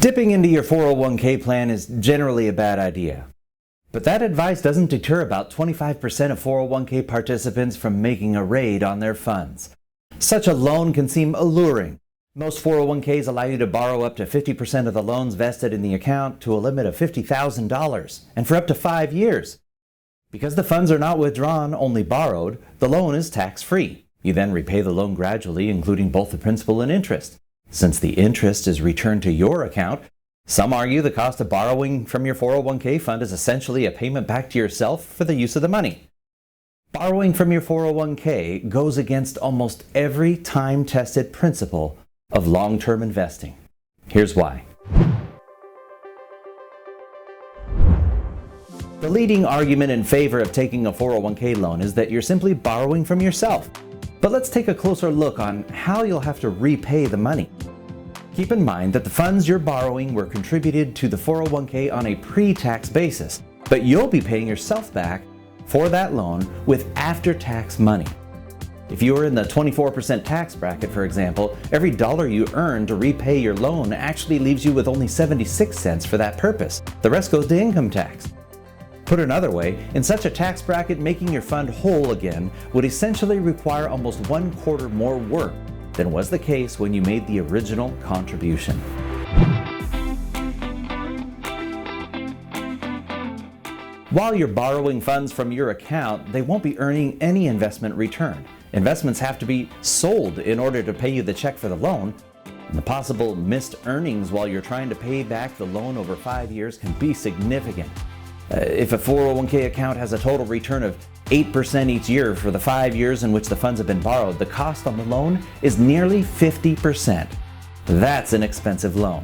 Dipping into your 401k plan is generally a bad idea. But that advice doesn't deter about 25% of 401k participants from making a raid on their funds. Such a loan can seem alluring. Most 401ks allow you to borrow up to 50% of the loans vested in the account to a limit of $50,000 and for up to 5 years. Because the funds are not withdrawn, only borrowed, the loan is tax-free. You then repay the loan gradually, including both the principal and interest. Since the interest is returned to your account, some argue the cost of borrowing from your 401k fund is essentially a payment back to yourself for the use of the money. Borrowing from your 401k goes against almost every time-tested principle of long-term investing. Here's why. The leading argument in favor of taking a 401k loan is that you're simply borrowing from yourself. But let's take a closer look on how you'll have to repay the money. Keep in mind that the funds you're borrowing were contributed to the 401k on a pre-tax basis, but you'll be paying yourself back for that loan with after-tax money. If you are in the 24% tax bracket, for example, every dollar you earn to repay your loan actually leaves you with only 76 cents for that purpose. The rest goes to income tax. Put another way, in such a tax bracket, making your fund whole again would essentially require almost 1/4 more work than was the case when you made the original contribution. While you're borrowing funds from your account, they won't be earning any investment return. Investments have to be sold in order to pay you the check for the loan, and the possible missed earnings while you're trying to pay back the loan over 5 years can be significant. If a 401k account has a total return of 8% each year for the 5 years in which the funds have been borrowed, the cost on the loan is nearly 50%. That's an expensive loan.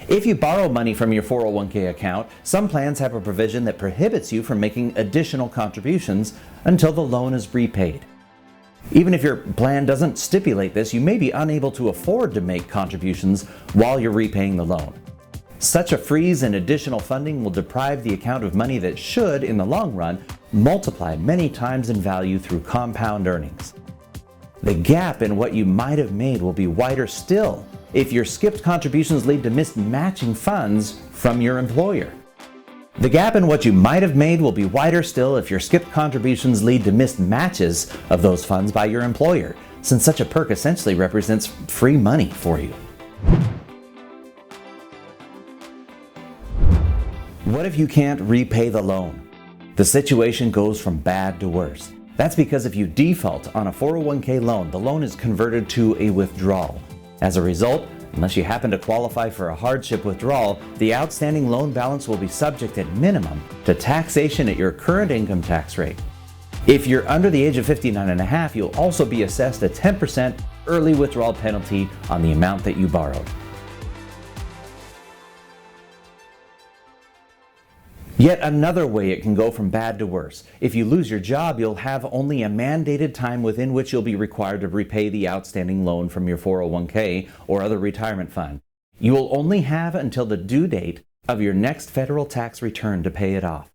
If you borrow money from your 401k account, some plans have a provision that prohibits you from making additional contributions until the loan is repaid. Even if your plan doesn't stipulate this, you may be unable to afford to make contributions while you're repaying the loan. Such a freeze and additional funding will deprive the account of money that should, in the long run, multiply many times in value through compound earnings. The gap in what you might have made will be wider still if your skipped contributions lead to missed matching funds from your employer. The gap in what you might have made will be wider still if your skipped contributions lead to missed matches of those funds by your employer, since such a perk essentially represents free money for you. What if you can't repay the loan? The situation goes from bad to worse. That's because if you default on a 401k loan, the loan is converted to a withdrawal. As a result, unless you happen to qualify for a hardship withdrawal, the outstanding loan balance will be subject at minimum to taxation at your current income tax rate. If you're under the age of 59 and a half, you'll also be assessed a 10% early withdrawal penalty on the amount that you borrowed. Yet another way it can go from bad to worse. If you lose your job, you'll have only a mandated time within which you'll be required to repay the outstanding loan from your 401k or other retirement fund. You will only have until the due date of your next federal tax return to pay it off.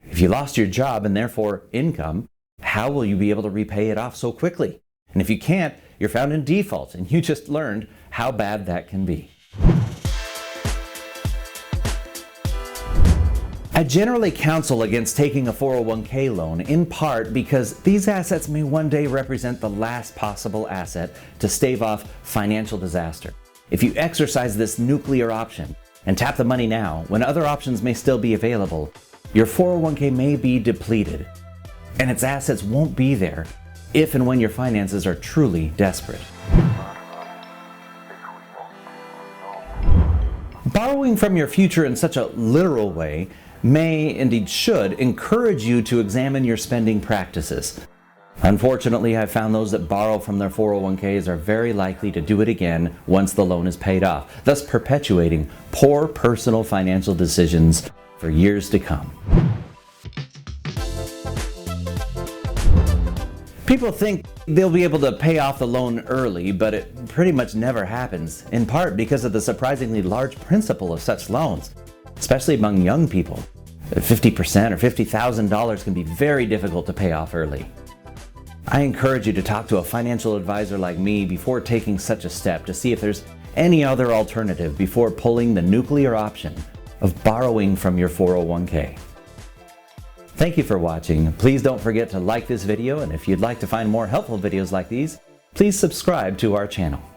If you lost your job and therefore income, how will you be able to repay it off so quickly? And if you can't, you're found in default, and you just learned how bad that can be. I generally counsel against taking a 401k loan, in part because these assets may one day represent the last possible asset to stave off financial disaster. If you exercise this nuclear option and tap the money now, when other options may still be available, your 401k may be depleted, and its assets won't be there if and when your finances are truly desperate. Borrowing from your future in such a literal way may, indeed should, encourage you to examine your spending practices. Unfortunately, I've found those that borrow from their 401ks are very likely to do it again once the loan is paid off, thus perpetuating poor personal financial decisions for years to come. People think they'll be able to pay off the loan early, but it pretty much never happens, in part because of the surprisingly large principal of such loans, especially among young people. 50% or $50,000 can be very difficult to pay off early. I encourage you to talk to a financial advisor like me before taking such a step to see if there's any other alternative before pulling the nuclear option of borrowing from your 401k. Thank you for watching. Please don't forget to like this video, and if you'd like to find more helpful videos like these, please subscribe to our channel.